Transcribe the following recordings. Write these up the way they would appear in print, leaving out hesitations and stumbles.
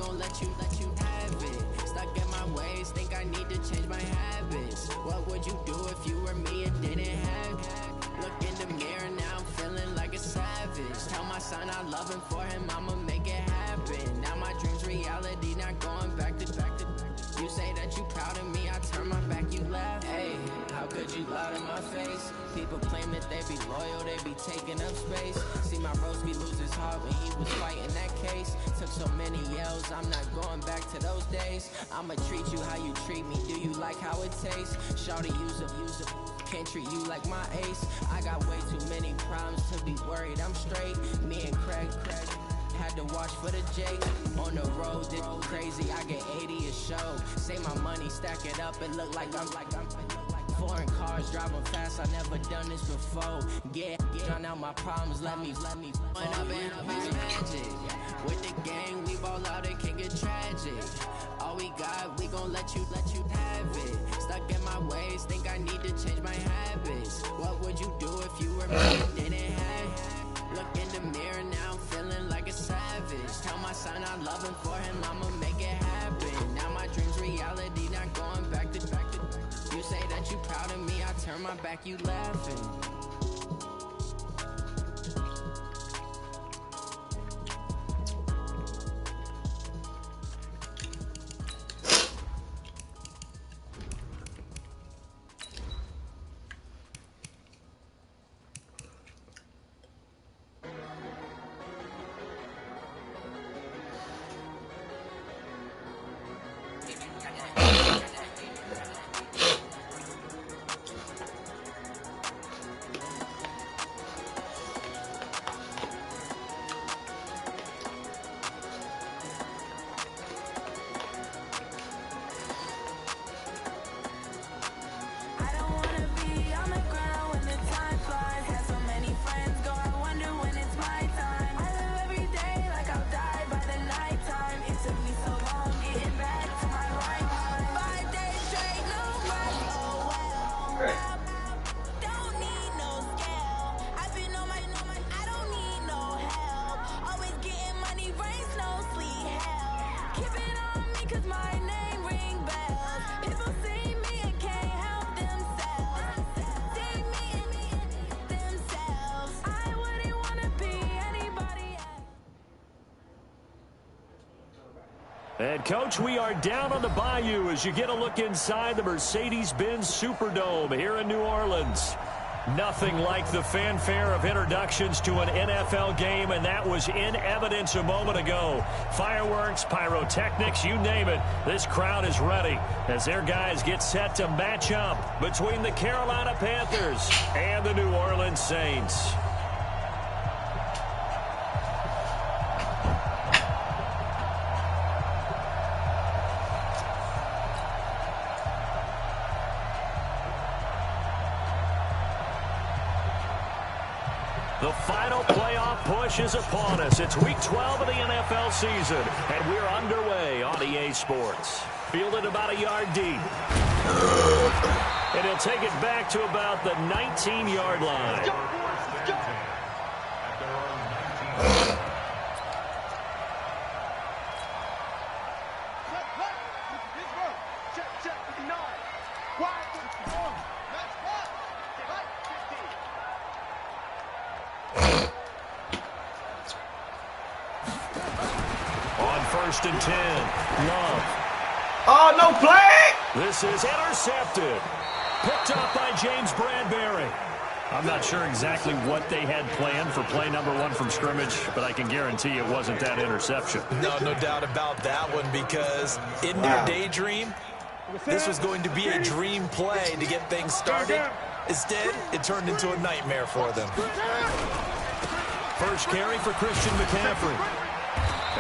gon' let you have it. Stuck in my ways, think I need to change my habits. What would you do if you were me and didn't have it? Look in the mirror, now I'm feeling like a savage. Tell my son I love him, for him I'ma make it happen. Now my dream's reality, not going back to. You say that you proud of me, I turn my back, you laugh. Hey, how could you lie to my face? People claim that they be loyal, they be taking up space. See my broski lose his heart when he was fighting that case. Took so many yells, I'm not going back to those days. I'ma treat you how you treat me, do you like how it tastes? Shawty, use a can't treat you like my ace. I got way too many problems to be worried, I'm straight. Me and Craig had to watch for the J. On the road, this crazy, I get 80 a show. Say my money, stack it up, it look like I'm foreign cars, driving fast, I never done this before. Drown out my problems, let me run up and magic. With the gang, we ball out, it can get tragic. All we got, we gon' let you have it. Stuck in my ways, think I need to change my habits. What would you do if you were me and didn't have it? Look in the mirror, now I'm feeling like a savage. Tell my son I love him, for him I'ma make it happen. Now my dream's reality, not going back to. You say that you proud of me, I turn my back, you laughing. And, Coach, we are down on the bayou as you get a look inside the Mercedes-Benz Superdome here in New Orleans. Nothing like the fanfare of introductions to an NFL game, and that was in evidence a moment ago. Fireworks, pyrotechnics, you name it. This crowd is ready as their guys get set to match up between the Carolina Panthers and the New Orleans Saints. The final playoff push is upon us. It's Week 12 of the NFL season, and we're underway on EA Sports. Fielded about a yard deep. And he'll take it back to about the 19-yard line. First and 10. Love. Oh, no flag! This is intercepted. Picked up by James Bradbury. I'm not sure exactly what they had planned for play number 1 from scrimmage, but I can guarantee it wasn't that interception. No doubt about that one, because in their daydream, this was going to be a dream play to get things started. Instead, it turned into a nightmare for them. First carry for Christian McCaffrey.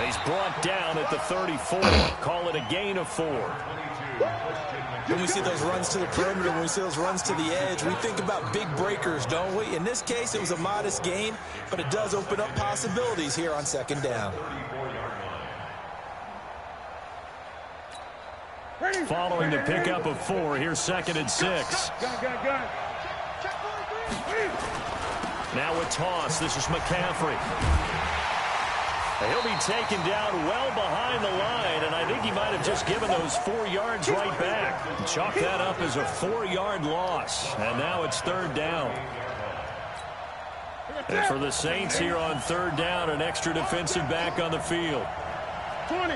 He's brought down at the 34. Call it a gain of 4. When we see those runs to the perimeter, when we see those runs to the edge, we think about big breakers, don't we? In this case, it was a modest gain, but it does open up possibilities here on second down. Following the pickup of 4, here's 2nd and 6. Now a toss. This is McCaffrey. He'll be taken down well behind the line. he might have just given those 4 yards right back. Chalk that up as a 4-yard loss. And now it's 3rd down. And for the Saints here on 3rd down, an extra defensive back on the field. 20.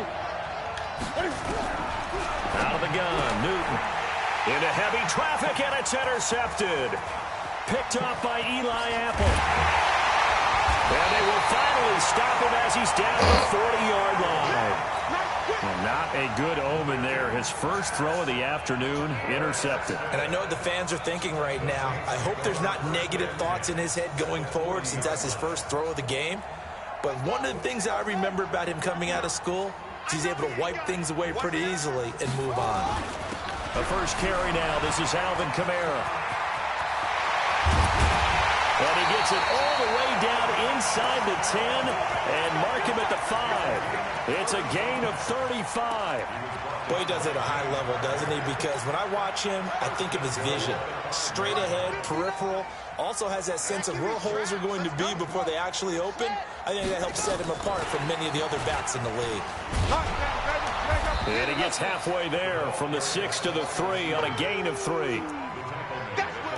Out of the gun, Newton. Into heavy traffic, and it's intercepted. Picked off by Eli Apple. And they will finally stop him as he's down the 40-yard line. Well, not a good omen there. His first throw of the afternoon, intercepted. And I know what the fans are thinking right now. I hope there's not negative thoughts in his head going forward since that's his first throw of the game. But one of the things I remember about him coming out of school is he's able to wipe things away pretty easily and move on. The first carry now. This is Alvin Kamara. And he gets it all the way down inside the 10 and mark him at the 5. It's a gain of 35. Boy, he does it at a high level, doesn't he? Because when I watch him, I think of his vision. Straight ahead, peripheral. Also has that sense of where holes are going to be before they actually open. I think that helps set him apart from many of the other backs in the league. And he gets halfway there from the 6 to the 3 on a gain of 3.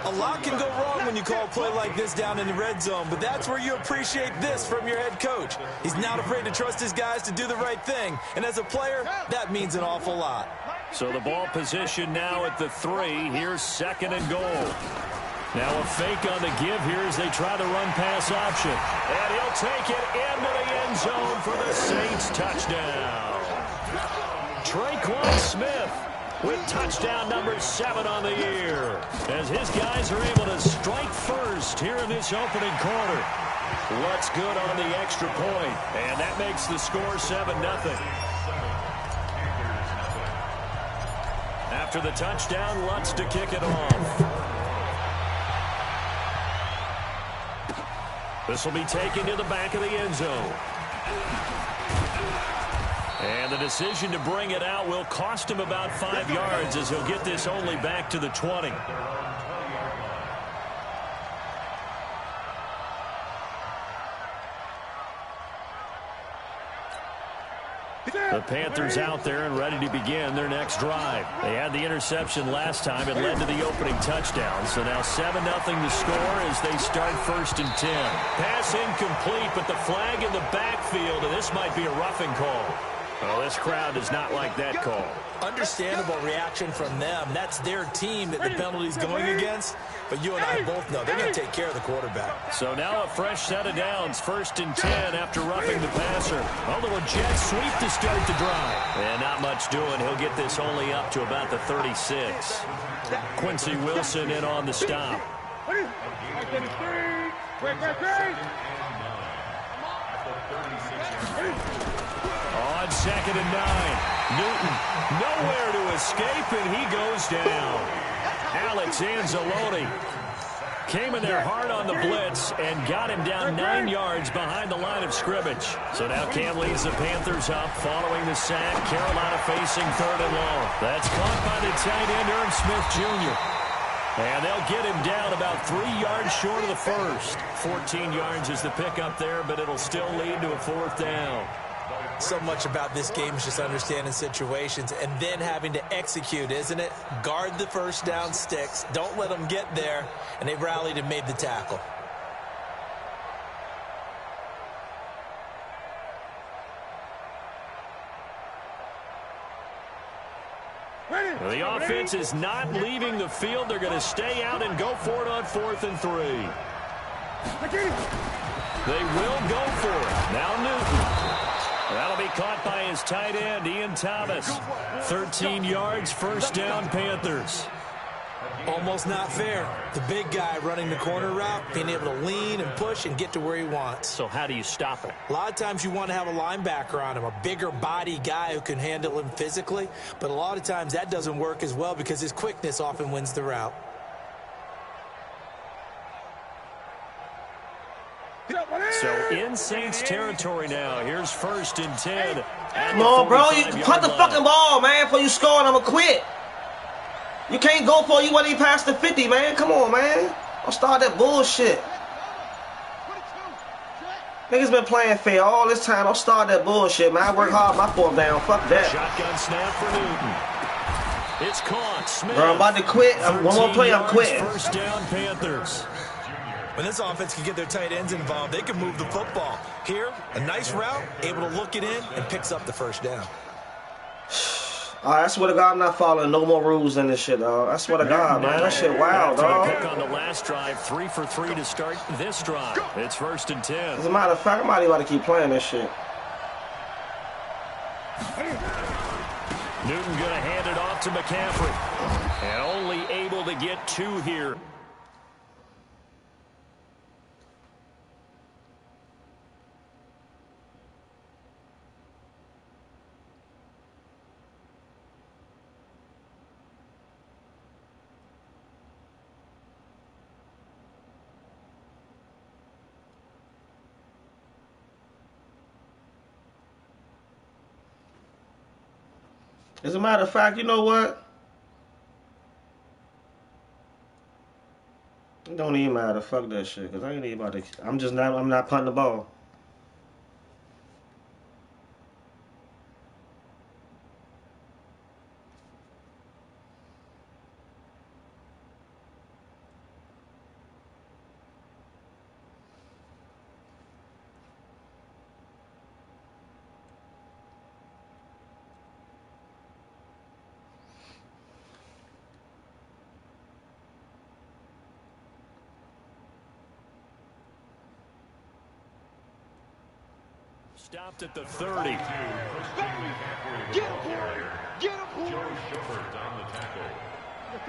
A lot can go wrong when you call a play like this down in the red zone, but that's where you appreciate this from your head coach. He's not afraid to trust his guys to do the right thing, and as a player, that means an awful lot. So the ball position now at the 3. Here's 2nd and goal. Now a fake on the give here as they try the run-pass option. And he'll take it into the end zone for the Saints touchdown. Traquan Smith with touchdown number 7 on the year, as his guys are able to strike first here in this opening quarter. Lutz good on the extra point, and that makes the score 7-0. After the touchdown, Lutz to kick it off. This will be taken to the back of the end zone. And the decision to bring it out will cost him about 5 yards, as he'll get this only back to the 20. The Panthers out there and ready to begin their next drive. They had the interception last time. It led to the opening touchdown. So now 7-0 the score as they start 1st and 10. Pass incomplete, but the flag in the backfield, and this might be a roughing call. Well, this crowd does not like that call. Understandable reaction from them. That's their team that the penalty's going against. But you and I both know they're going to take care of the quarterback. So now a fresh set of downs. 1st and 10 after roughing the passer. A little jet sweep to start the drive. And not much doing. He'll get this only up to about the 36. Quincy Wilson in on the stop. On 2nd and 9, Newton nowhere to escape, and he goes down. Alex Anzalone came in there hard on the blitz and got him down 9 yards behind the line of scrimmage. So now Cam leads the Panthers up following the sack. Carolina facing 3rd and long. That's caught by the tight end, Irv Smith Jr. And they'll get him down about 3 yards short of the first. 14 yards is the pickup there, but it'll still lead to a 4th down. So much about this game is just understanding situations and then having to execute, isn't it? Guard the first down sticks. Don't let them get there. And they rallied and made the tackle. The offense is not leaving the field. They're going to stay out and go for it on 4th and 3. They will go for it. Now Newton. That'll be caught by his tight end, Ian Thomas. 13 yards, 1st down, Panthers. Almost not fair. The big guy running the corner route, being able to lean and push and get to where he wants. So how do you stop it? A lot of times you want to have a linebacker on him, a bigger body guy who can handle him physically. But a lot of times that doesn't work as well because his quickness often wins the route. So in Saints territory now. Here's 1st and 10. Come on, bro. You punt the fucking ball, man, before you score and I'm going to quit. You can't go for it. You wasn't even past the 50, man. Come on, man. Don't start that bullshit. Niggas been playing fair all this time. Don't start that bullshit, man. I work hard my 4th down. Fuck that. Shotgun snap for Newton. It's caught. Smith. Bro, I'm about to quit. One more play, I'm quitting. First down, Panthers. When this offense can get their tight ends involved, they can move the football. Here, a nice route, able to look it in, and picks up the first down. I swear to God, I'm not following no more rules in this shit, dog. I swear to God, man. That shit wild, dog. Pick on the last drive, 3 for 3 to start this drive. It's 1st and 10. As a matter of fact, I'm not even about to keep playing this shit. Newton going to hand it off to McCaffrey. And only able to get 2 here. As a matter of fact, you know what? It don't even matter. Fuck that shit. Because I ain't even about to. I'm not punting the ball. Stopped at the 30.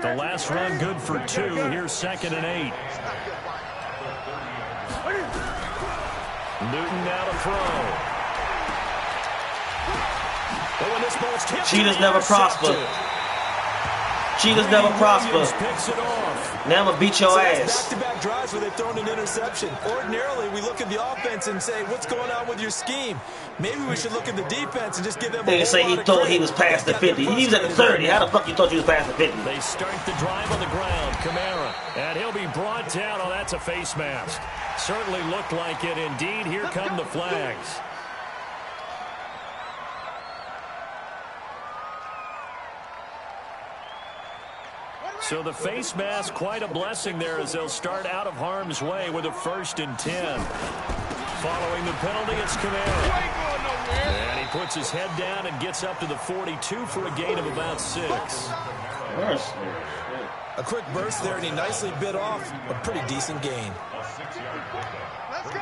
The last run good for 2. Here's 2nd and 8. Newton now to throw. Oh, and this ball's tipped. Cheetahs never prosper. Cheetahs never prosper. Picks it off. Now I'm going to beat your ass. Back-to-back drives where they've thrown an interception. Ordinarily, we look at the offense and say, what's going on with your scheme? Maybe we should look at the defense and just give them They say he thought he was past the 50. He was at the 30. How the fuck you thought you was past the 50? They start the drive on the ground. Kamara. And he'll be brought down. Oh, that's a face mask. Certainly looked like it. Indeed, here come the flags. So the face mask, quite a blessing there as they'll start out of harm's way with a 1st and 10. Following the penalty, it's Kamara. And he puts his head down and gets up to the 42 for a gain of about 6. A quick burst there, and he nicely bit off a pretty decent gain. Let's go,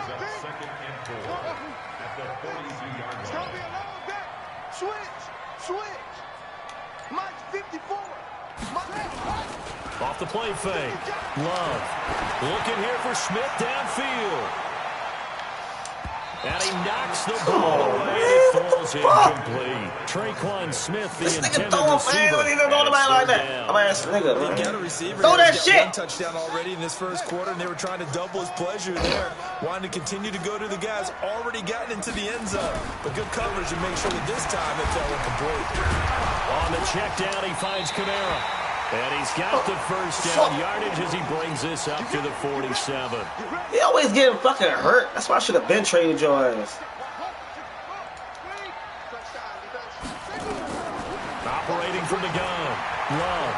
it's going to be a long day. Switch. Mike 54. Off the play fake. Love. Looking here for Smith downfield. And he knocks the ball away. It falls incomplete. Traquan Smith, the intended receiver. Man, don't throw like that. I'm ass nigga. They got a receiver. Throw that shit. One touchdown already in this first quarter, and they were trying to double his pleasure there. Wanting to continue to go to the guys already gotten into the end zone. But good coverage to make sure that this time it fell incomplete. On the check down, he finds Kamara. And he's got the first down yardage as he brings this up to the 47. He always getting fucking hurt. That's why I should have been traded your ass. Operating from the gun. Love.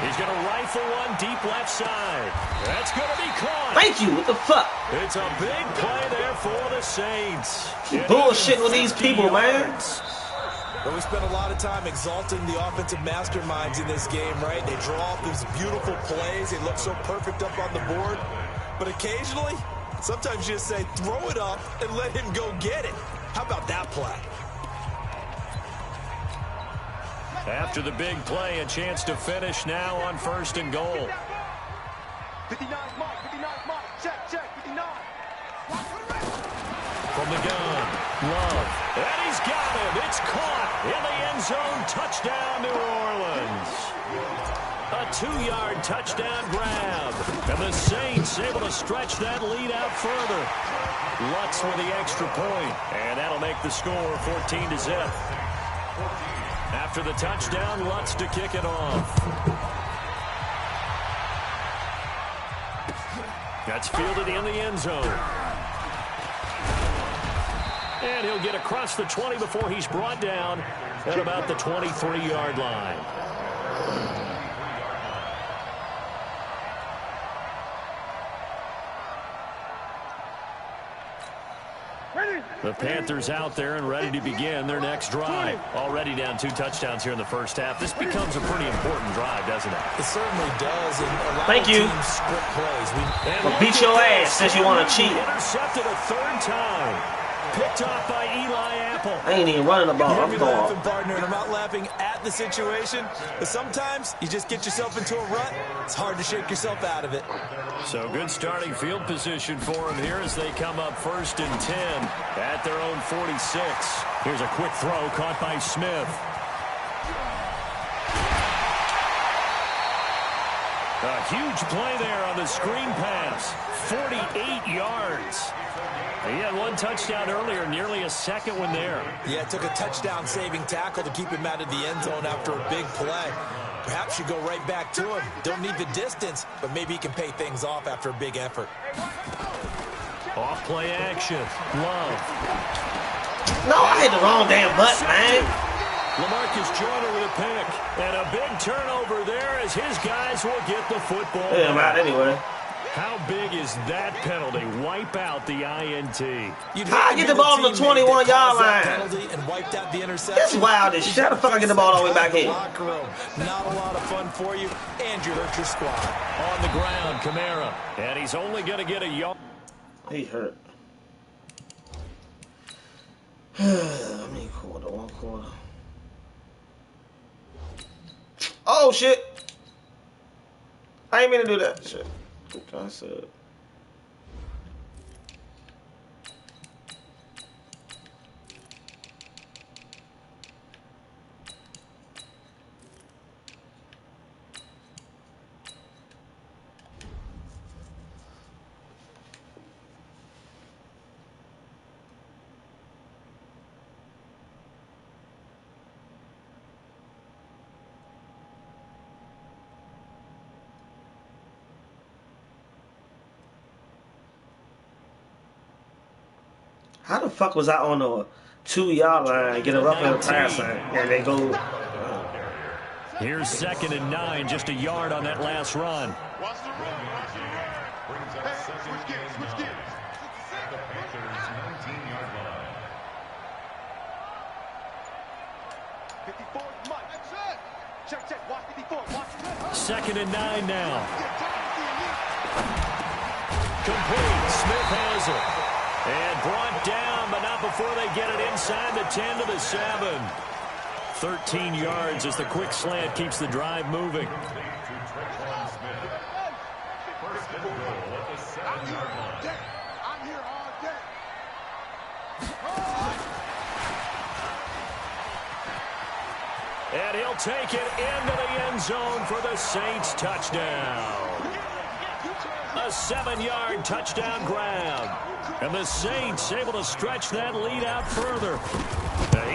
He's going to rifle one deep left side. That's going to be caught. Thank you. What the fuck? It's a big play there for the Saints. Bullshit with these people, man. But we spent a lot of time exalting the offensive masterminds in this game, right? They draw off these beautiful plays. They look so perfect up on the board. But occasionally, sometimes you just say, throw it up and let him go get it. How about that play? After the big play, a chance to finish now on 1st and goal. 59 Mike, check, 59. From the gun, Love. And he's got him. It's caught in the end zone. Touchdown, New Orleans. A 2-yard touchdown grab. And the Saints able to stretch that lead out further. Lutz with the extra point. And that'll make the score 14-0. After the touchdown, Lutz to kick it off. That's fielded in the end zone. And he'll get across the 20 before he's brought down at about the 23-yard line. The Panthers out there and ready to begin their next drive. Already down 2 touchdowns here in the first half. This becomes a pretty important drive, doesn't it? It certainly does. And a lot Thank of you. teams script plays. Well, beat your ass since you want to cheat. Intercepted a 3rd time. Picked off by Eli Apple. I ain't even running the ball. You hear I'm me going. laughing, partner, and I'm not laughing at the situation, but sometimes you just get yourself into a rut. It's hard to shake yourself out of it. So good starting field position for them here as they come up 1st and 10 at their own 46. Here's a quick throw caught by Smith. A huge play there on the screen pass. 48 yards. He had 1 touchdown earlier, nearly a 2nd one there. Yeah, it took a touchdown-saving tackle to keep him out of the end zone after a big play. Perhaps you go right back to him. Don't need the distance, but maybe he can pay things off after a big effort. Off play action. Love. No, I hit the wrong damn button, man. LaMarcus Joyner with a pick. And a big turnover there as his guys will get the football. Yeah, I'm out anyway. How big is that penalty? Wipe out the INT. I get the ball on the 21-yard line. And wiped out the interception. That's wild as shit. How the fuck I get the ball all the way back here? Not a lot of fun for you, and you hurt your squad. On the ground, Kamara. And he's only going to get a yard. He hurt. How many quarter? 1 quarter. Oh, shit. I ain't mean to do that. Shit. I said. How the fuck was I on the 2-yard line, get a rough on the pass line, and they go? Here's 2nd and 9, just a yard on that last run. Watch the run. Hey, switch gears, switch gears. The Panthers' 19-yard line. 54, Mike. That's it. Check. Watch 54. Watch it. 2nd and 9 now. Complete. Smith has it. And brought down, but not before they get it inside the 10 to the 7. 13 yards as the quick slant keeps the drive moving. First and goal at the 7-yard line. I'm here all day. And he'll take it into the end zone for the Saints touchdown. A 7-yard touchdown grab. And the Saints able to stretch that lead out further.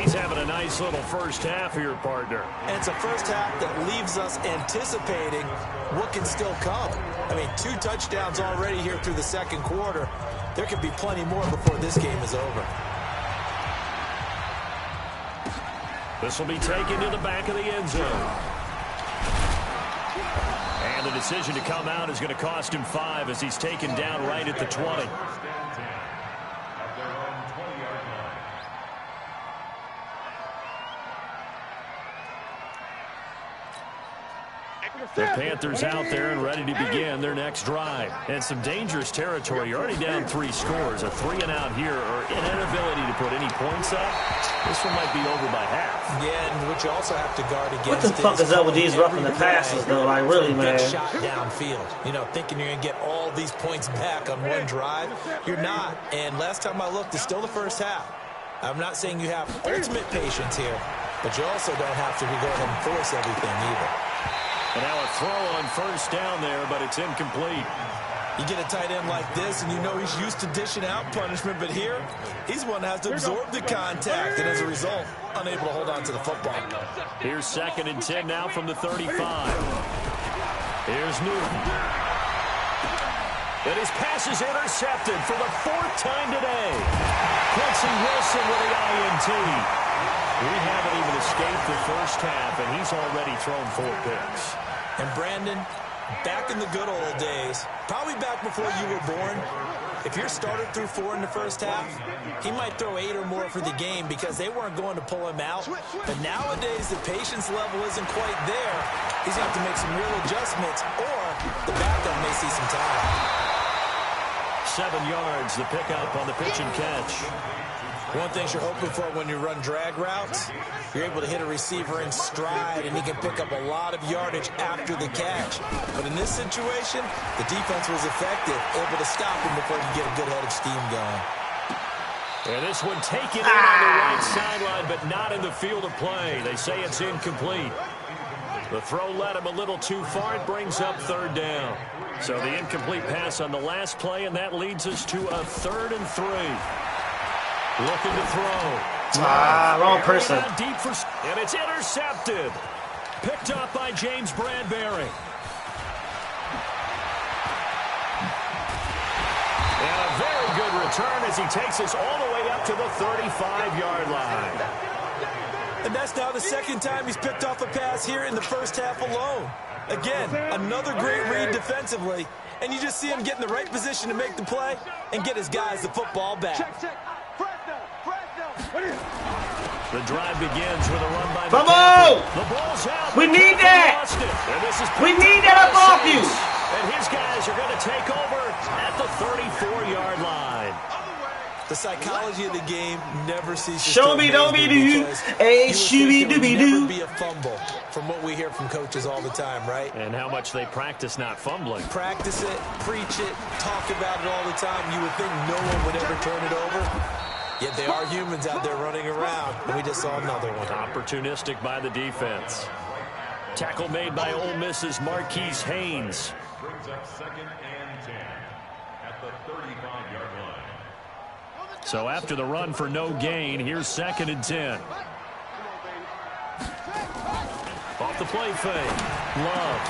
He's having a nice little first half here, partner. And it's a first half that leaves us anticipating what can still come. I mean, 2 touchdowns already here through the 2nd quarter. There could be plenty more before this game is over. This will be taken to the back of the end zone. And the decision to come out is going to cost him 5 as he's taken down right at the 20. The Panthers out there and ready to begin their next drive. And some dangerous territory. You're already down 3 scores. A 3-and-out here or an inability to put any points up. This one might be over by half. Yeah, and what you also have to guard against. What the fuck is up with these roughing the passes, though? Like, really, man. Big shot downfield. You know, thinking you're going to get all these points back on one drive. You're not. And last time I looked, it's still the first half. I'm not saying you have ultimate patience here, but you also don't have to go ahead and force everything either. And now a throw on first down there, but it's incomplete. You get a tight end like this, and you know he's used to dishing out punishment, but here, he's one that has to absorb the contact, and as a result, unable to hold on to the football. Here's 2nd and 10 now from the 35. Here's Newton. And his pass is intercepted for the 4th time today. Quincy Wilson with the INT. We haven't even escaped the first half, and he's already thrown 4 picks. And Brandon, back in the good old days, probably back before you were born, if your starter threw 4 in the first half, he might throw 8 or more for the game because they weren't going to pull him out. But nowadays, the patience level isn't quite there. He's going to have to make some real adjustments, or the backup may see some time. 7 yards, the pickup on the pitch and catch. One thing you're hoping for when you run drag routes, you're able to hit a receiver in stride, and he can pick up a lot of yardage after the catch. But in this situation, the defense was effective, able to stop him before you get a good head of steam going. And this one taken in on the right sideline, but not in the field of play. They say it's incomplete. The throw led him a little too far. It brings up 3rd down. So the incomplete pass on the last play, and that leads us to a 3rd and 3. Looking to throw. Wrong person. Deep for, and it's intercepted. Picked up by James Bradbury. And a very good return as he takes us all the way up to the 35-yard line. And that's now the 2nd time he's picked off a pass here in the first half alone. Again, another great read defensively, and you just see him get in the right position to make the play and get his guys the football back. The drive begins with a run by Come McCaffrey. on! The ball's out. We need that! We need that up off you! And his guys are going to take over at the 34-yard line. The psychology of the game never ceases Show to me, amaze don't be me do, because hey, you would shooby think there would dooby never doo. be a fumble from what we hear from coaches all the time, right? And how much they practice not fumbling. Practice it, preach it, talk about it all the time. You would think no one would ever turn it over. Yet they are humans out there running around, and we just saw another one. Opportunistic by the defense. Tackle made by Ole Miss's Marquise Haynes. Brings up 2nd and 10 at the 35-yard line. So after the run for no gain, here's 2nd and 10. Off the play fake. Love.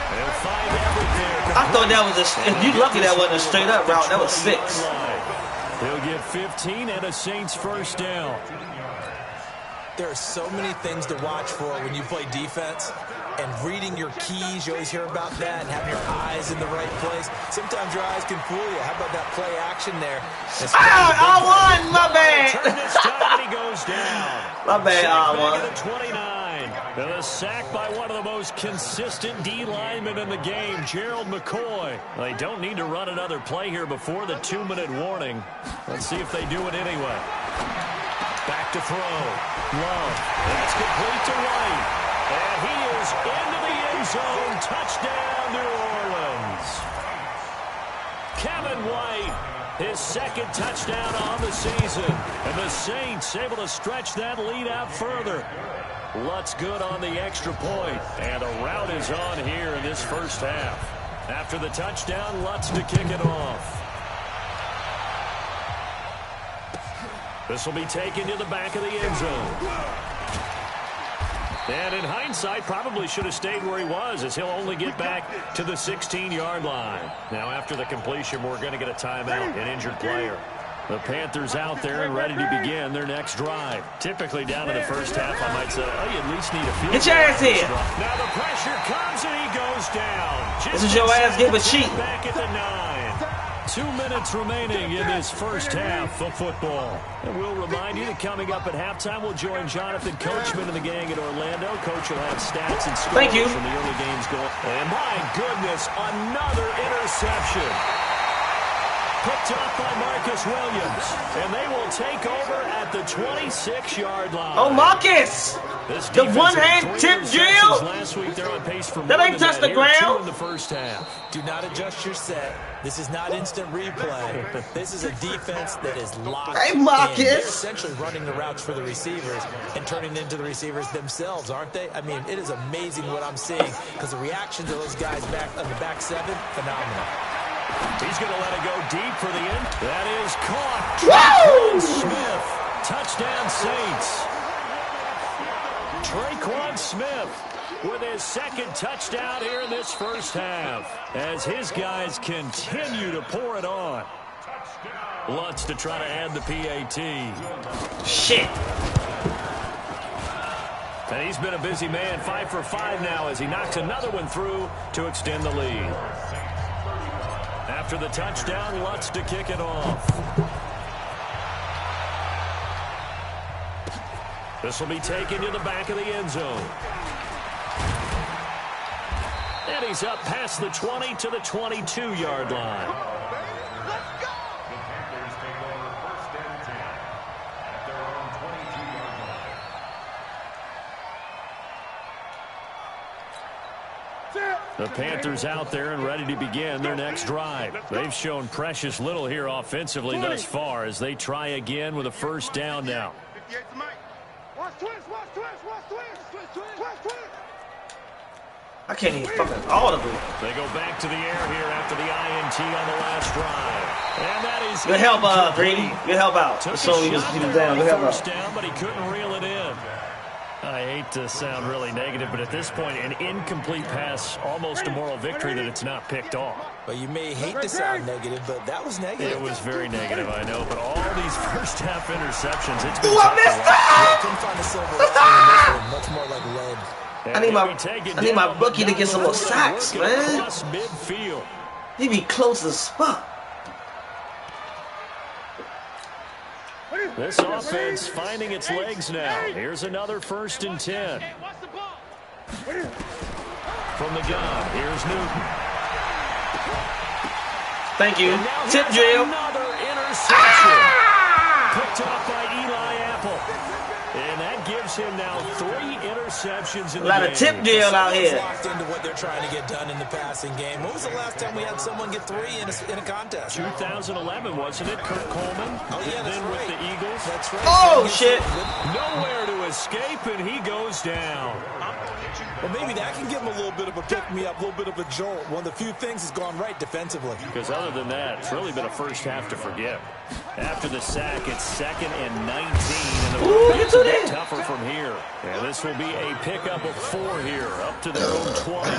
They'll find everything. I thought that was if you lucky that wasn't a straight up route, that was 6. He'll get 15 and a Saints 1st down. There are so many things to watch for when you play defense. And reading your keys, you always hear about that, and having your eyes in the right place. Sometimes your eyes can fool you. How about that play action there? I won! My bad! This time he goes down. My bad, I won. 29. And a sack by one of the most consistent D linemen in the game, Gerald McCoy. They don't need to run another play here before the 2-minute warning. Let's see if they do it anyway. Back to throw. Love. That's complete to White. And he is into the end zone. Touchdown, New Orleans. Kevin White, his 2nd touchdown on the season. And the Saints able to stretch that lead out further. Lutz good on the extra point. And a rout is on here in this first half. After the touchdown, Lutz to kick it off. This will be taken to the back of the end zone. And in hindsight, probably should have stayed where he was, as he'll only get back to the 16-yard line. Now, after the completion, we're going to get a timeout, an injured player. The Panthers out there and ready to begin their next drive. Typically down in the first half, I might say, oh, you at least need a field goal. Get your ass here. Now the pressure comes and he goes down. This is your ass give a cheat. Back at the 9. 2 minutes remaining in this first half of football. And we'll remind you that coming up at halftime, we'll join Jonathan Coachman and the gang in Orlando. Coach will have stats and scores from the early games going. And my goodness, another interception. Picked up by Marcus Williams. And they will take over at the 26-yard line. Oh, Marcus! The one-hand tip drill? Last week they're on pace for that ain't touch the ground. In the first half. Do not adjust your set. This is not instant replay. This is a defense that is locked in. They're essentially running the routes for the receivers and turning them into the receivers themselves, aren't they? I mean, it is amazing what I'm seeing because the reactions of those guys back on the back 7, phenomenal. He's going to let it go deep for the end. That is caught. Tre'Quan Smith. Touchdown, Saints. Tre'Quan Smith with his second touchdown here in this first half, as his guys continue to pour it on. Lutz to try to add the PAT. Shit. And he's been a busy man, 5 for 5 now as he knocks another one through to extend the lead. After the touchdown, Lutz to kick it off. This will be taken to the back of the end zone. And he's up past the 20 to the 22-yard line. The Panthers out there and ready to begin their next drive. They've shown precious little here offensively thus far as they try again with a first down now. I can't even fucking audible. They go back to the air here after the INT on the last drive. And that is good help, Brady. Good help out. So he was down. Good help out. Down, but he couldn't reel it in. I hate to sound really negative, but at this point, an incomplete pass, almost a moral victory that it's not picked off. Well, you may hate to sound negative, but that was negative. It was very negative, I know, but all these first-half interceptions, it's been tough. I missed that! Couldn't find a silver lining in this one, much more like lead. I need my rookie to get some more sacks, man. Midfield. He be close as fuck. This offense finding its legs now. Here's another 1st and 10. From the gun, here's Newton. Thank you. Tip drill. Another interception. Picked up by Eli Apple. And that gives him now 3 interceptions in the game. A lot of tip deal out here. Locked into what they're trying to get done in the passing game. When was the last time we had someone get 3 in a contest? 2011, wasn't it? Kurt Coleman. Oh, yeah, that's then right. with the Eagles. That's right. Oh, shit. Nowhere to escape, and he goes down. Well, maybe that can give him a little bit of a pick-me-up, a little bit of a jolt. One of the few things has gone right defensively. Because other than that, it's really been a first half to forget. After the sack, it's 2nd and 19, and the road gets a bit tougher from here. And this will be a pickup of 4 here, up to their own 20.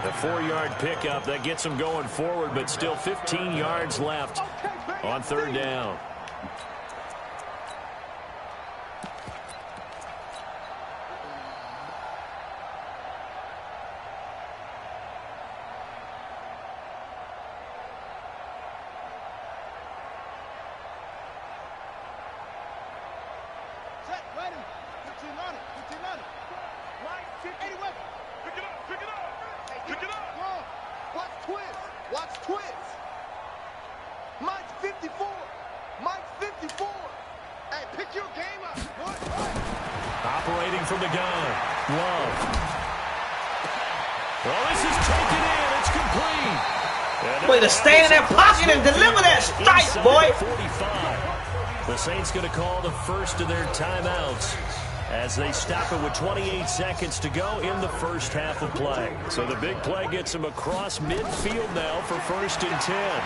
The 4-yard pickup, that gets them going forward, but still 15 yards left on 3rd down. Operating from the gun. Love. Well, this is taken in. It's complete. Way to stay in that pocket and deliver that strike, boy. 45. The Saints going to call the first of their timeouts as they stop it with 28 seconds to go in the first half of play. So the big play gets them across midfield now for 1st and 10.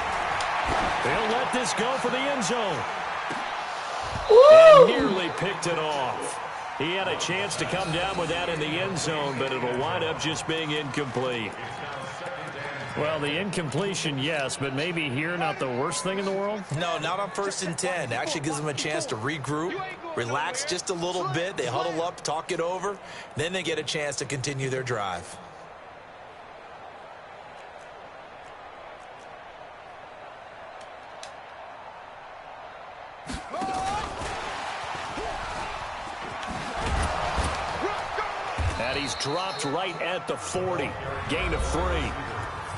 They'll let this go for the end zone. And nearly picked it off. He had a chance to come down with that in the end zone, but it'll wind up just being incomplete. Well, the incompletion, yes, but maybe here not the worst thing in the world? No, not on 1st and 10. Actually gives them a chance to regroup, relax just a little bit. They huddle up, talk it over. Then they get a chance to continue their drive. And he's dropped right at the 40. Gain of 3.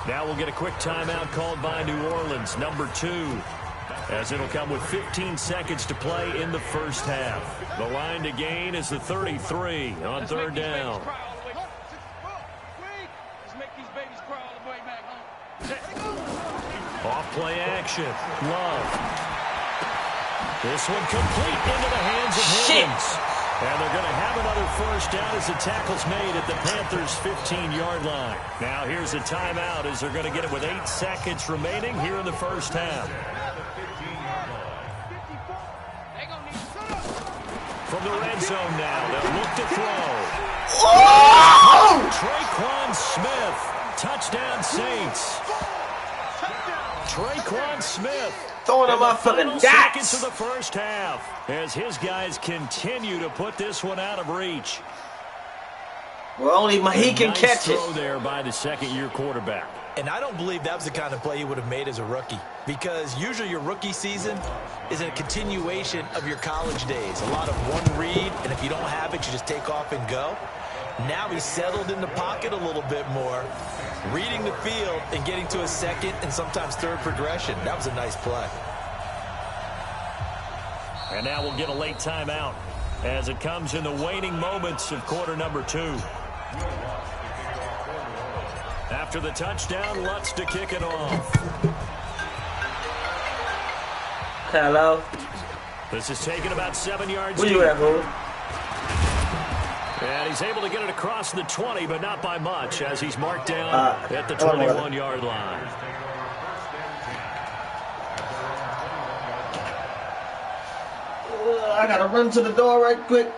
Now we'll get a quick timeout called by New Orleans, number 2, as it'll come with 15 seconds to play in the first half. The line to gain is the 33 on 3rd down. Off play action. Love. This one complete into the hands of Higgins. And they're going to have another first down as the tackle's made at the Panthers' 15-yard line. Now here's a timeout as they're going to get it with 8 seconds remaining here in the first half. From the red zone now, they'll look to throw. Oh! Traquan Smith. Touchdown, Saints. Traquan Smith. Throwing them up for the seconds dots. of the first half as his guys continue to put this one out of reach. Well, only he can Nice catch it. throw there by the second-year quarterback. And I don't believe that was the kind of play he would have made as a rookie, because usually your rookie season is a continuation of your college days. A lot of one read, and if you don't have it, you just take off and go. Now he's settled in the pocket a little bit more, reading the field and getting to a second and sometimes third progression. That was a nice play. And now we'll get a late timeout as it comes in the waning moments of quarter number 2. After the touchdown, Lutz to kick it off. Hello. This is taken about 7 yards Where deep. you at, bro? And he's able to get it across the 20, but not by much, as he's marked down at the hold on. 21-yard line. I gotta run to the door right quick.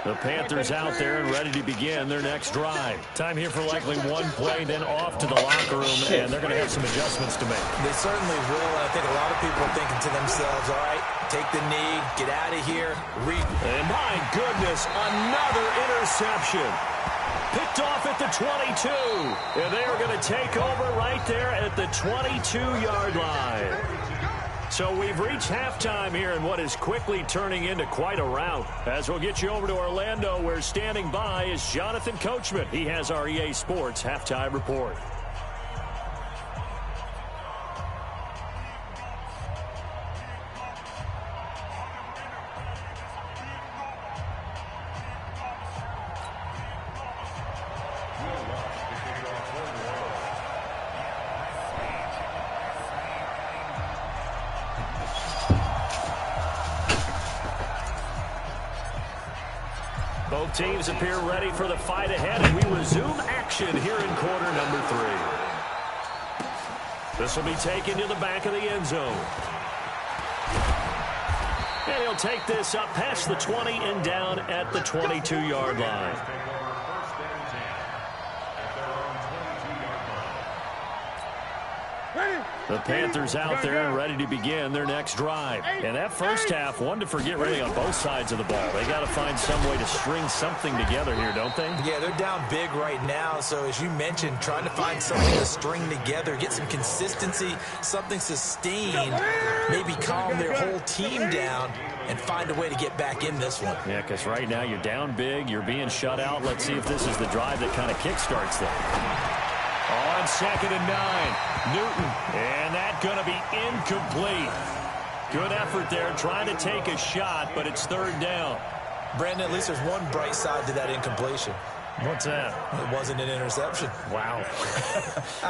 The Panthers out there and ready to begin their next drive. Time here for likely one play, then off to the locker room, and they're going to have some adjustments to make. They certainly will, and I think a lot of people are thinking to themselves, all right, take the knee, get out of here, And my goodness, another interception. Picked off at the 22. And they are going to take over right there at the 22-yard line. So we've reached halftime here in what is quickly turning into quite a rout. As we'll get you over to Orlando, where standing by is Jonathan Coachman. He has our EA Sports halftime report. Both teams appear ready for the fight ahead, and we resume action here in quarter number 3. This will be taken to the back of the end zone. And he'll take this up past the 20 and down at the 22-yard line. The Panthers out there and ready to begin their next drive. And that first half, one to forget really on both sides of the ball. They got to find some way to string something together here, don't they? Yeah, they're down big right now. So as you mentioned, trying to find something to string together, get some consistency, something sustained, maybe calm their whole team down and find a way to get back in this one. Yeah, because right now you're down big, you're being shut out. Let's see if this is the drive that kind of kickstarts them. On 2nd and 9, Newton, and that's going to be incomplete. Good effort there, trying to take a shot, but it's third down. Brandon, at least there's one bright side to that incompletion. What's that? It wasn't an interception. Wow.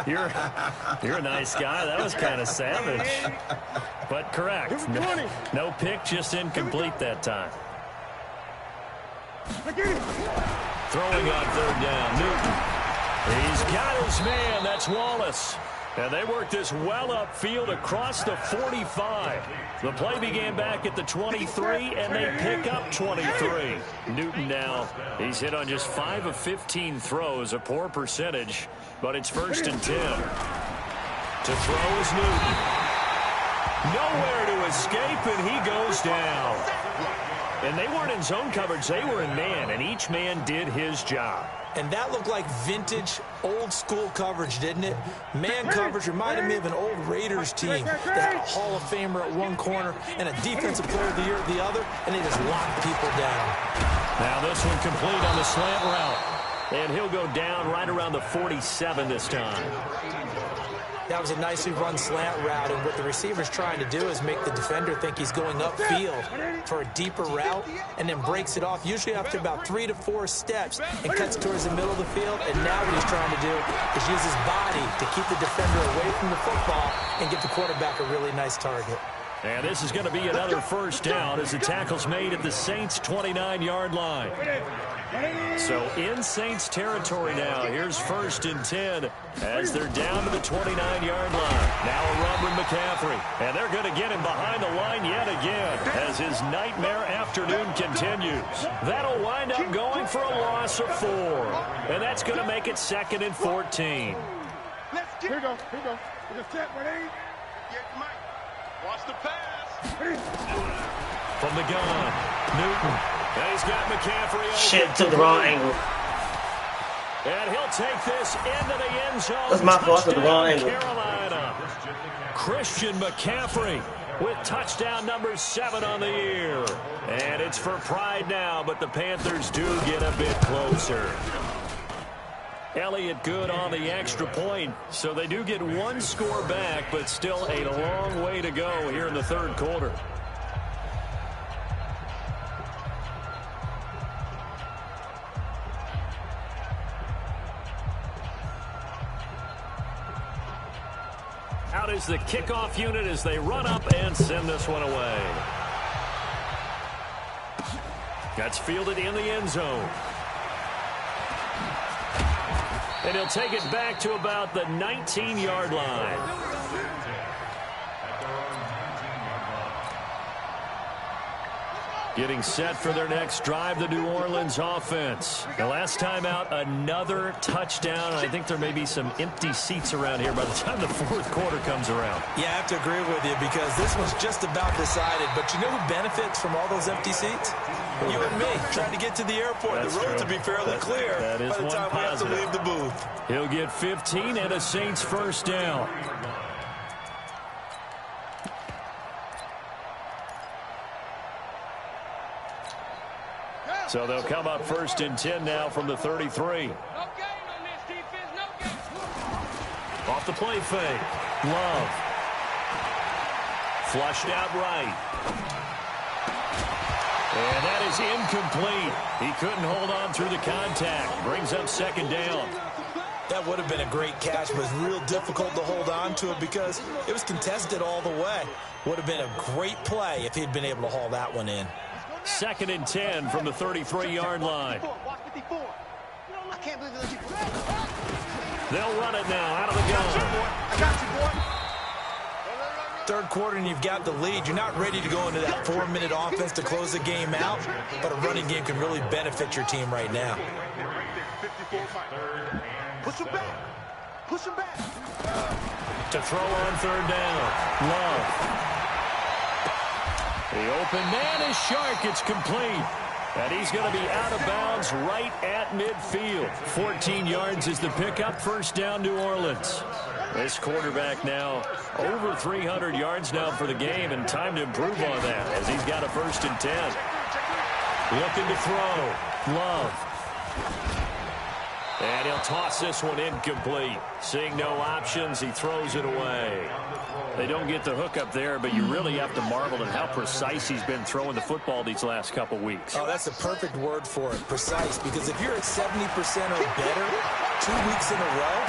You're a nice guy. That was kind of savage. But correct. No pick, just incomplete that time. Throwing on third down, Newton. He's got his man. That's Wallace. And they work this well upfield across the 45. The play began back at the 23, and they pick up 23. Newton now, he's hit on just 5 of 15 throws, a poor percentage, but it's 1st and 10. To throw is Newton. Nowhere to escape, and he goes down. And they weren't in zone coverage. They were in man, and each man did his job. And that looked like vintage, old-school coverage, didn't it? Man coverage reminded me of an old Raiders team that had a Hall of Famer at one corner and a Defensive Player of the Year at the other, and they just locked people down. Now this one complete on the slant route. And he'll go down right around the 47 this time. That was a nicely run slant route, and what the receiver's trying to do is make the defender think he's going upfield for a deeper route, and then breaks it off, usually after about 3 to 4 steps, and cuts towards the middle of the field. And now what he's trying to do is use his body to keep the defender away from the football and give the quarterback a really nice target. And this is going to be another first down as the tackle's made at the Saints' 29-yard line. So in Saints territory now. Here's 1st and 10 as they're down to the 29-yard line. Now a run with McCaffrey. And they're going to get him behind the line yet again as his nightmare afternoon continues. That'll wind up going for a loss of 4. And that's going to make it 2nd and 14. Here we go. Here we go. With a set, ready? Yeah, Mike. Watch the pass. From the gun, Newton. And he's got McCaffrey open. Shit, took the wrong angle. And he'll take this into the end zone. That's my fault. I took the wrong angle. Carolina. Christian McCaffrey with touchdown number 7 on the year. And it's for pride now, but the Panthers do get a bit closer. Elliott good on the extra point, so they do get 1 score back, but still a long way to go here in the 3rd quarter. Out is the kickoff unit as they run up and send this one away. That's fielded in the end zone. And he'll take it back to about the 19-yard line. Getting set for their next drive, the New Orleans offense. The last time out, another touchdown. I think there may be some empty seats around here by the time the 4th quarter comes around. Yeah, I have to agree with you because this one's just about decided. But you know who benefits from all those empty seats? You and me, trying to get to the airport. That's the road true. to be fairly clear that is by the one time positive. we have to leave the booth. He'll get 15 and a Saints first down. So they'll come up 1st and 10 now from the 33. Off the play fake. Love. Flushed out right. And that is incomplete. He couldn't hold on through the contact. Brings up 2nd down. That would have been a great catch, but it was real difficult to hold on to it because it was contested all the way. Would have been a great play if he'd been able to haul that one in. 2nd and 10 from the 33-yard line. They'll run it now out of the gun. I got you, boy. 3rd quarter and you've got the lead. You're not ready to go into that 4-minute offense to close the game out, but a running game can really benefit your team right now. Push him back. Push him back. To throw on 3rd down. Love. The open man is Shark. It's complete. And he's going to be out of bounds right at midfield. 14 yards is the pickup. 1st down, New Orleans. This quarterback now over 300 yards now for the game, and time to improve on that as he's got a 1st and 10. Looking to throw. Love. And he'll toss this one incomplete. Seeing no options, he throws it away. They don't get the hook up there, but you really have to marvel at how precise he's been throwing the football these last couple weeks. Oh, that's the perfect word for it, precise, because if you're at 70% or better 2 weeks in a row,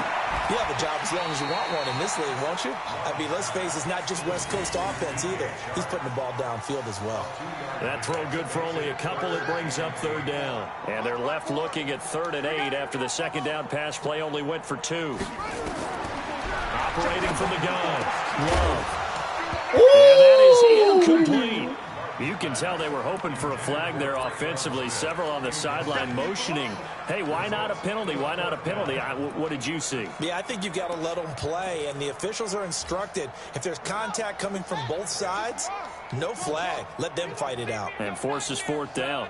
you have a job as long as you want one in this league, won't you? I mean, let's face it, it's not just West Coast offense either. He's putting the ball downfield as well. That throw good for only a couple. It brings up 3rd down. And they're left looking at 3rd and 8 after the 2nd down pass play only went for 2. Operating from the gun. Love. And that is incomplete. You can tell they were hoping for a flag there offensively. Several on the sideline motioning. Hey, why not a penalty? Why not a penalty? What did you see? Yeah, I think you've got to let them play, and the officials are instructed. If there's contact coming from both sides, no flag. Let them fight it out. And forces 4th down.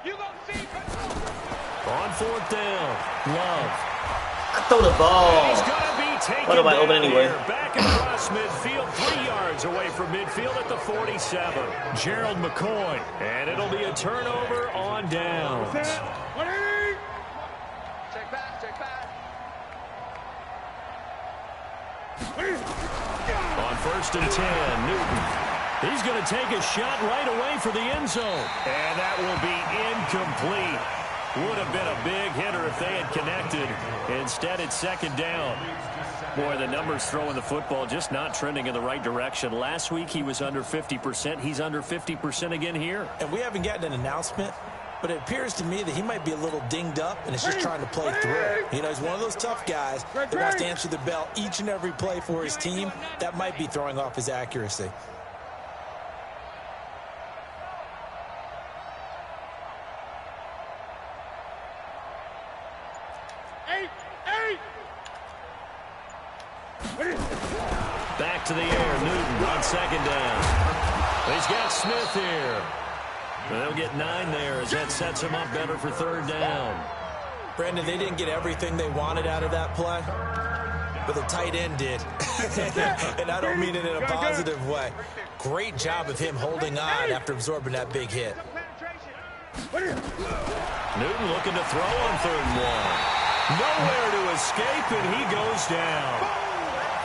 On 4th down, Love. I throw the ball. He's going to be taken Why nobody open down anyway? here. Back across midfield, 3 yards away from midfield at the 47. Gerald McCoy. And it'll be a turnover on downs. Check back, check back. On 1st and 10, Newton. He's going to take a shot right away for the end zone. And that will be incomplete. Would have been a big hitter if they had connected. Instead, it's second down. Boy, the numbers throwing the football just not trending in the right direction. Last week, he was under 50%. He's under 50% again here. And we haven't gotten an announcement, but it appears to me that he might be a little dinged up and is just trying to play through. You know, he's one of those tough guys that wants to answer the bell each and every play for his team. That might be throwing off his accuracy. Back to the air, Newton on second down. He's got Smith here. They'll get 9 there as that sets him up better for third down. Brandon, they didn't get everything they wanted out of that play, but the tight end did. And I don't mean it in a positive way. Great job of him holding on after absorbing that big hit. Newton looking to throw on 3rd and 1. Nowhere to escape, and he goes down.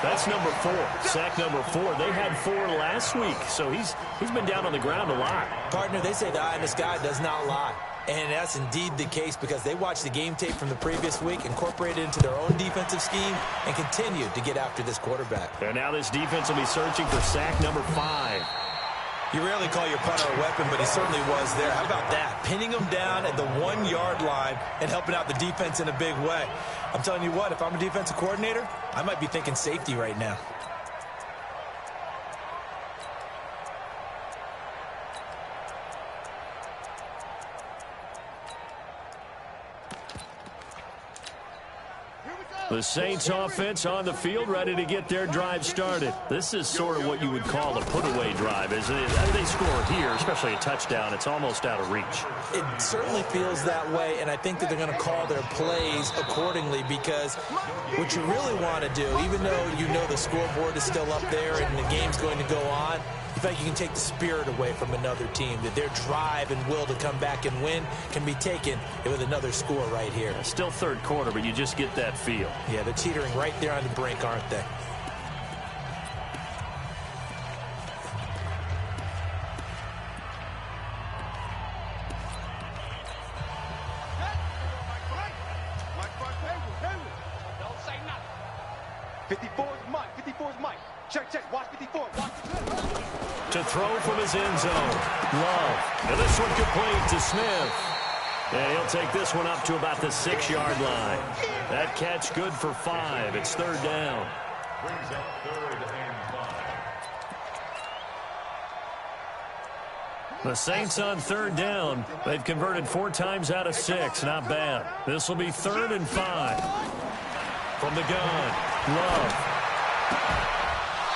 That's number 4, sack number 4. They had 4 last week, so he's been down on the ground a lot. Partner, they say the eye in the sky does not lie. And that's indeed the case because they watched the game tape from the previous week, incorporated it into their own defensive scheme, and continued to get after this quarterback. And now this defense will be searching for sack number 5. You rarely call your punter a weapon, but he certainly was there. How about that? Pinning him down at the 1-yard line and helping out the defense in a big way. I'm telling you what, if I'm a defensive coordinator, I might be thinking safety right now. The Saints offense on the field, ready to get their drive started. This is sort of what you would call a put-away drive, isn't it? As they score here, especially a touchdown, it's almost out of reach. It certainly feels that way, and I think that they're going to call their plays accordingly because what you really want to do, even though you know the scoreboard is still up there and the game's going to go on, in fact, you can take the spirit away from another team, that their drive and will to come back and win can be taken with another score right here. Still 3rd quarter, but you just get that feel. Yeah, they're teetering right there on the brink, aren't they? Don't say nothing. 54 is Mike. 54 is Mike. Check. Watch 54. Watch. To throw from his end zone. Love. And this one complete to Smith. And he'll take this one up to about the 6-yard line. That catch good for 5. It's 3rd down. Brings up 3rd and 5. The Saints on 3rd down. They've converted 4 times out of 6. Not bad. This will be 3rd and 5. From the gun. Love.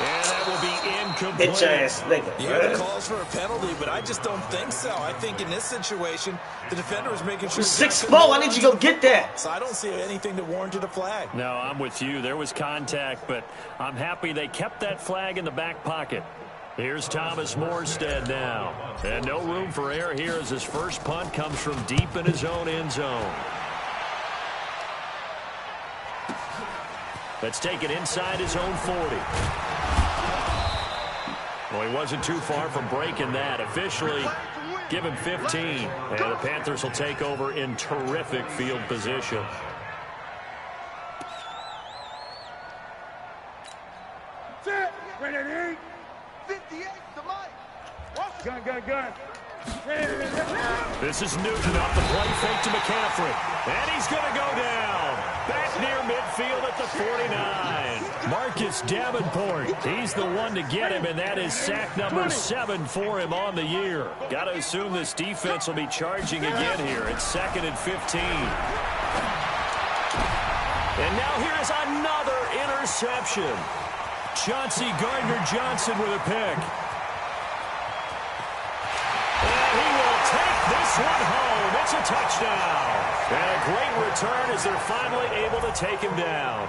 And that will be incomplete. Hit your ass, nigga. You hear the calls for a penalty, but I just don't think so. I think in this situation, the defender is making sure... 6'4", I need you to go get that. So I don't see anything that warranted a flag. No, I'm with you. There was contact, but I'm happy they kept that flag in the back pocket. Here's Thomas Morstead now. And no room for error here as his first punt comes from deep in his own end zone. Let's take it inside his own 40. Well, he wasn't too far from breaking that. Officially, give him 15. And the Panthers will take over in terrific field position. Set. Ready. 58 to Mike. Gun. This is Newton off the play fake to McCaffrey. And he's going to go down. Back near midfield at the 49. Marcus Davenport. He's the one to get him, and that is sack number 7 for him on the year. Got to assume this defense will be charging again here. It's 2nd and 15. And now here's another interception. Chauncey Gardner-Johnson with a pick. And he will take this one home. It's a touchdown. And a great return as they're finally able to take him down.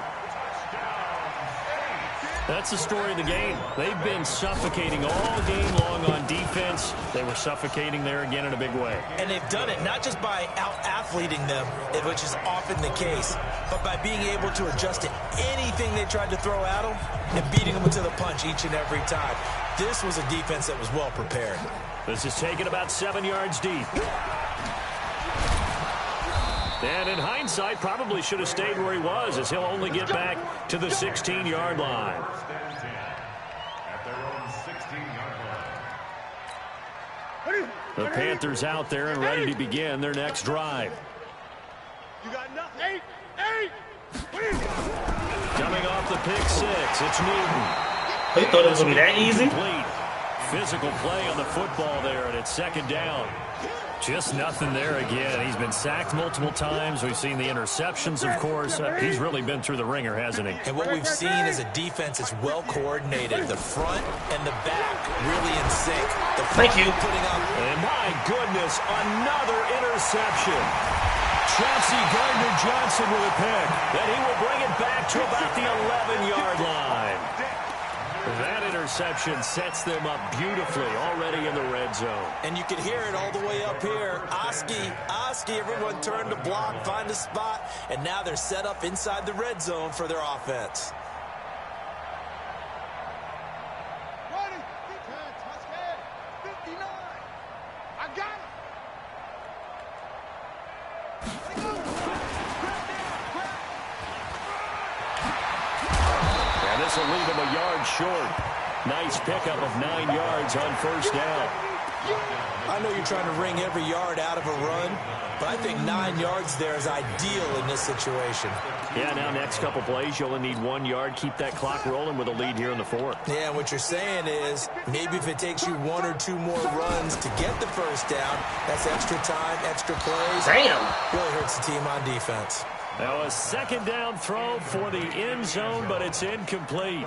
That's the story of the game. They've been suffocating all game long on defense. They were suffocating there again in a big way. And they've done it not just by out-athleting them, which is often the case, but by being able to adjust to anything they tried to throw at them and beating them to the punch each and every time. This was a defense that was well prepared. This is taken about 7 yards deep. And in hindsight, probably should have stayed where he was, as he'll only get back to the 16-yard line. At their own 16-yard line. The Panthers out there and ready to begin their next drive. You got nothing. Eight. Coming off the pick six, it's Newton. You thought it was going to be that easy? Complete. Physical play on the football there, and it's second down. Just nothing there again. He's been sacked multiple times. We've seen the interceptions, of course. He's really been through the ringer, hasn't he? And what we've seen is a defense that's well coordinated. The front and the back really in sync. The Thank you. Putting up. And my goodness, another interception. Chauncey Gardner-Johnson with a pick. Then he will bring it back to about the 11-yard line. That interception sets them up beautifully already in the red zone. And you can hear it all the way up here. Oski, everyone turned to block, find a spot, and now they're set up inside the red zone for their offense. Ready. 59. I got him. And this will leave him a yard short. Nice pickup of 9 yards on first down. I know you're trying to wring every yard out of a run, but I think 9 yards there is ideal in this situation. Yeah, now next couple plays, you only need 1 yard. Keep that clock rolling with a lead here in the fourth. Yeah, what you're saying is maybe if it takes you 1 or 2 more runs to get the first down, that's extra time, extra plays. Damn. Really hurts the team on defense. Now a second down throw for the end zone, but it's incomplete.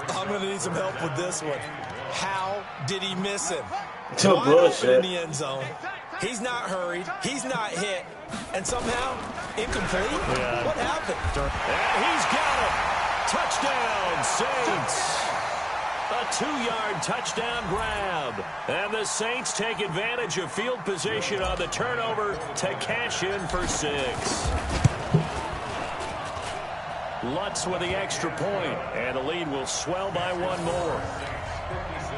I'm going to need some help with this one. How did he miss him? To Wide open bullshit. in the end zone. He's not hurried. He's not hit. And somehow, incomplete? Yeah. What happened? And he's got it. Touchdown, Saints. A 2-yard touchdown grab. And the Saints take advantage of field position on the turnover to cash in for 6. Lutz with the extra point, and the lead will swell by 1 more. 56,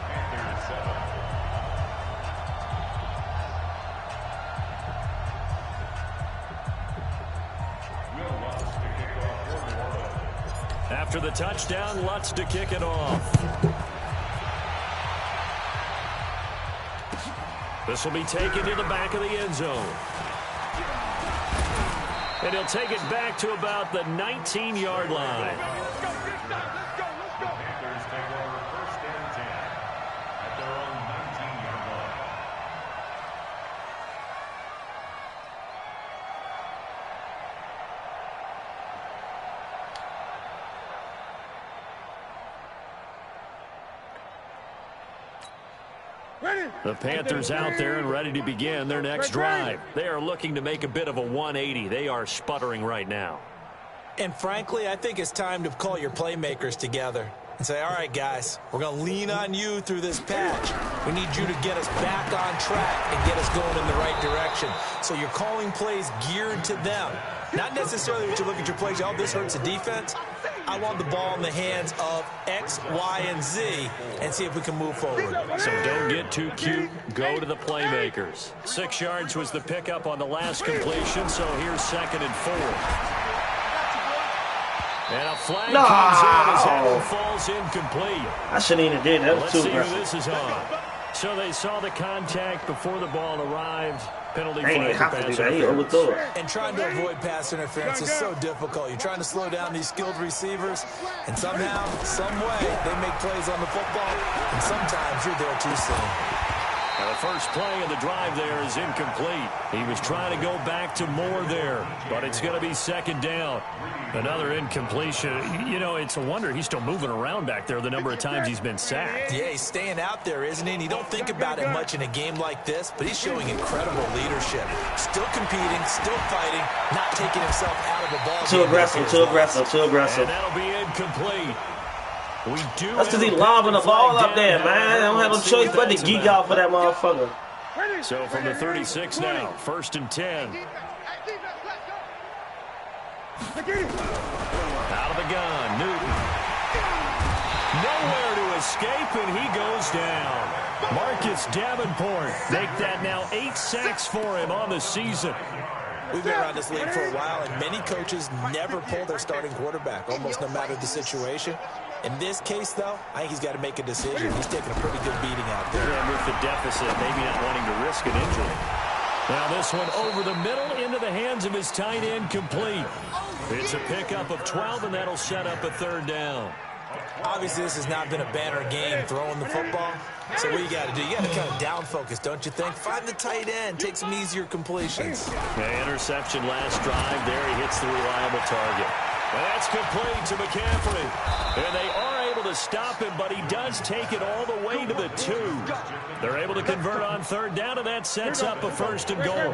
Panthers 7. Will Lutz to kick off for New Orleans. After the touchdown, Lutz to kick it off. This will be taken to the back of the end zone. And he'll take it back to about the 19-yard line. Let's go. Panthers take over first and 10 at their own 19-yard line. Ready. The Panthers out there and ready to begin their next drive. They are looking to make a bit of a 180. They are sputtering right now. And frankly, I think it's time to call your playmakers together and say, all right, guys, we're going to lean on you through this patch. We need you to get us back on track and get us going in the right direction. So you're calling plays geared to them. Not necessarily that you look at your plays, oh, this hurts the defense. I want the ball in the hands of X, Y, and Z and see if we can move forward. So don't get too cute. Go to the playmakers. 6 yards was the pickup on the last completion, so here's 2nd and 4. And a flag comes in as that one falls incomplete. I shouldn't even did that. That was Let's too see who aggressive. this is on. So they saw the contact before the ball arrived. Penalty They ain't flag even for have to do pass that. He interference. overthrew it. And trying to avoid pass interference is so difficult. You're trying to slow down these skilled receivers, and somehow, some way, they make plays on the football, and sometimes you're there too soon. Now the first play of the drive there is incomplete. He was trying to go back to more there, but it's going to be 2nd down. Another incompletion. You know, it's a wonder he's still moving around back there the number of times he's been sacked. Yeah, he's staying out there, isn't he? And you don't think about it much in a game like this, but he's showing incredible leadership. Still competing, still fighting, not taking himself out of a ball game. Too aggressive, too aggressive, too aggressive. And that'll be incomplete. We do. That's because he lobbing the ball up there, man. I don't have no choice but to geek out for that motherfucker. So from the 36 now, 1st and 10. Out of the gun, Newton. Nowhere to escape, and he goes down. Marcus Davenport make that now 8 sacks for him on the season. We've been around this league for a while, and many coaches never pull their starting quarterback, almost no matter the situation. In this case, though, I think he's got to make a decision. He's taking a pretty good beating out there. And with the deficit, maybe not wanting to risk an injury. Now this one over the middle into the hands of his tight end, complete. It's a pickup of 12, and that'll set up a 3rd down. Obviously, this has not been a banner game throwing the football. So what you got to do, you got to kind of down focus, don't you think? Find the tight end, take some easier completions. Okay, interception last drive. There he hits the reliable target. And that's complete to McCaffrey. And they are able to stop him, but he does take it all the way to the 2. They're able to convert on 3rd down, and that sets up a 1st and goal.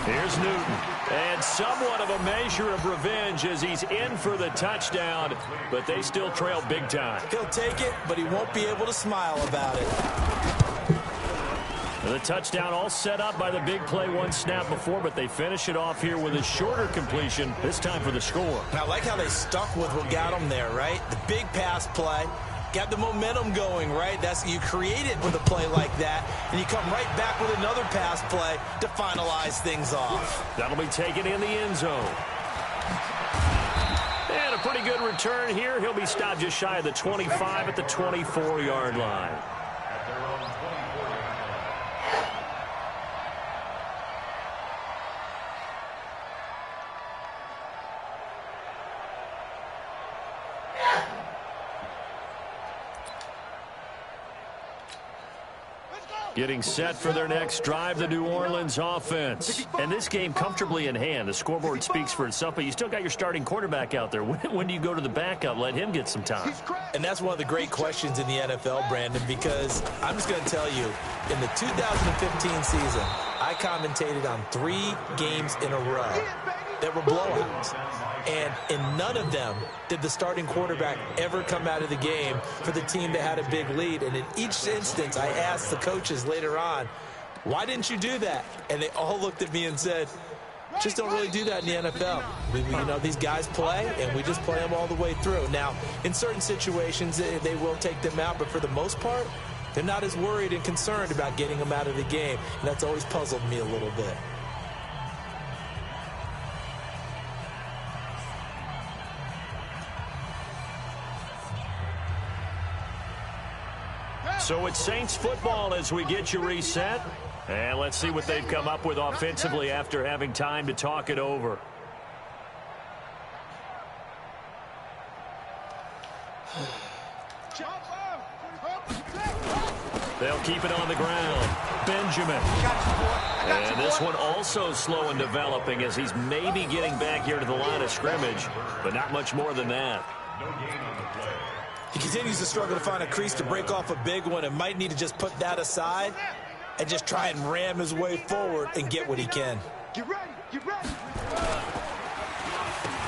Here's Newton. And somewhat of a measure of revenge as he's in for the touchdown, but they still trail big time. He'll take it, but he won't be able to smile about it. The touchdown all set up by the big play 1 snap before, but they finish it off here with a shorter completion, this time for the score. And I like how they stuck with what got them there, right? The big pass play. Got the momentum going, right? You create it with a play like that, and you come right back with another pass play to finalize things off. That'll be taken in the end zone. And a pretty good return here. He'll be stopped just shy of the 25 at the 24-yard line. At their own 24-yard line. Getting set for their next drive, the New Orleans offense. And this game comfortably in hand. The scoreboard speaks for itself, but you still got your starting quarterback out there. When do you go to the backup? Let him get some time. And that's one of the great questions in the NFL, Brandon, because I'm just going to tell you, in the 2015 season, I commentated on 3 games in a row that were blowouts. And in none of them did the starting quarterback ever come out of the game for the team that had a big lead. And in each instance, I asked the coaches later on, why didn't you do that? And they all looked at me and said, just don't really do that in the NFL. You know, these guys play, and we just play them all the way through. Now, in certain situations, they will take them out, but for the most part, they're not as worried and concerned about getting them out of the game. And that's always puzzled me a little bit. So it's Saints football as we get you reset. And let's see what they've come up with offensively after having time to talk it over. They'll keep it on the ground. Benjamin. And this one also slow in developing as he's maybe getting back here to the line of scrimmage, but not much more than that. No gain on the play. He continues to struggle to find a crease to break off a big one and might need to just put that aside and just try and ram his way forward and get what he can. Get ready, get ready.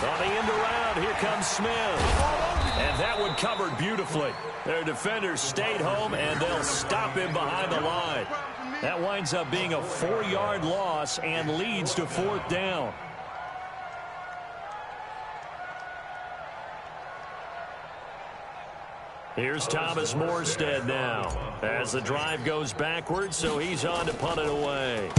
On the end around, here comes Smith. And that one covered beautifully. Their defenders stayed home, and they'll stop him behind the line. That winds up being a 4-yard loss and leads to 4th down. Here's Thomas Morstead now as the drive goes backwards, so he's on to punt it away.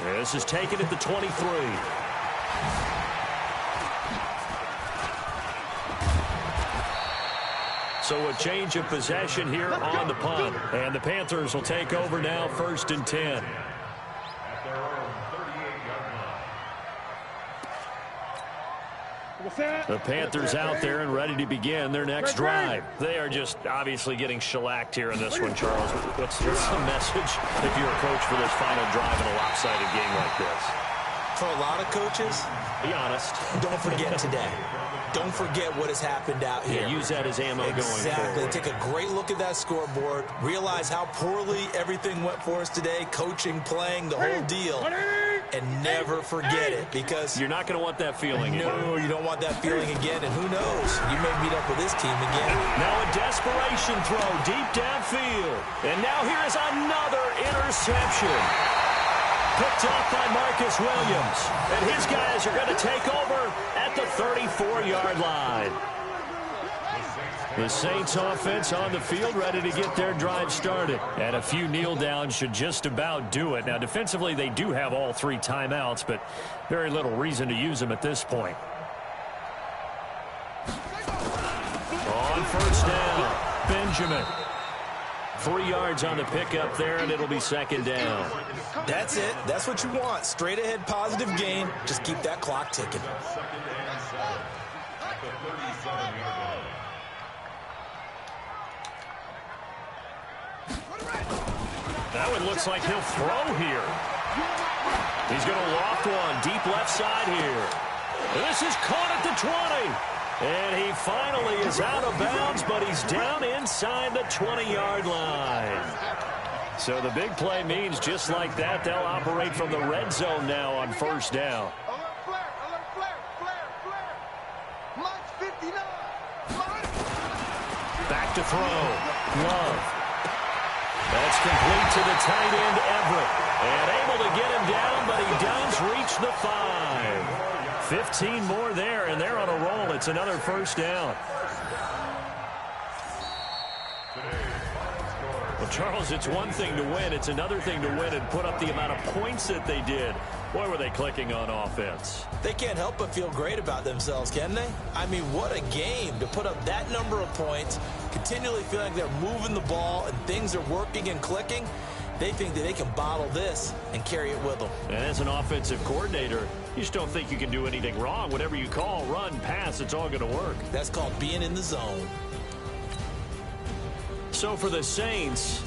This is taken at the 23. So a change of possession here on the punt. And the Panthers will take over now, 1st and 10. At their own 38-yard line. The Panthers out there and ready to begin their next drive. They are just obviously getting shellacked here in this one, Charles. What's the message if you're a coach for this final drive in a lopsided game like this? For a lot of coaches, be honest. Don't forget today. Don't forget what has happened out here. Yeah, use that as ammo going forward. Exactly. Take a great look at that scoreboard. Realize how poorly everything went for us today. Coaching, playing, the whole deal. And never forget it, because you're not going to want that feeling again. No, you don't want that feeling again. And who knows? You may meet up with this team again. Now a desperation throw deep downfield. And now here is another interception. Picked off by Marcus Williams. And his guys are going to take over at the 34-yard line. The Saints offense on the field, ready to get their drive started. And a few kneel downs should just about do it. Now, defensively, they do have all 3 timeouts, but very little reason to use them at this point. On first down, Benjamin. 3 yards on the pickup there, and it'll be second down. That's it. That's what you want. Straight ahead, positive gain. Just keep that clock ticking. That one looks like he'll throw here. He's going to loft one deep left side here. This is caught at the 20. And he finally is out of bounds, but he's down inside the 20-yard line. So the big play means just like that, they'll operate from the red zone now on first down. Back to throw. Love. That's complete to the tight end, Everett. And able to get him down, but he does reach the 5. 15 more there, and they're on a roll. It's another first down. Well, Charles, it's one thing to win. It's another thing to win and put up the amount of points that they did. Boy, were they clicking on offense. They can't help but feel great about themselves, can they? I mean, what a game to put up that number of points, continually feeling like they're moving the ball and things are working and clicking. They think that they can bottle this and carry it with them. And as an offensive coordinator, you just don't think you can do anything wrong. Whatever you call, run, pass, it's all going to work. That's called being in the zone. So for the Saints,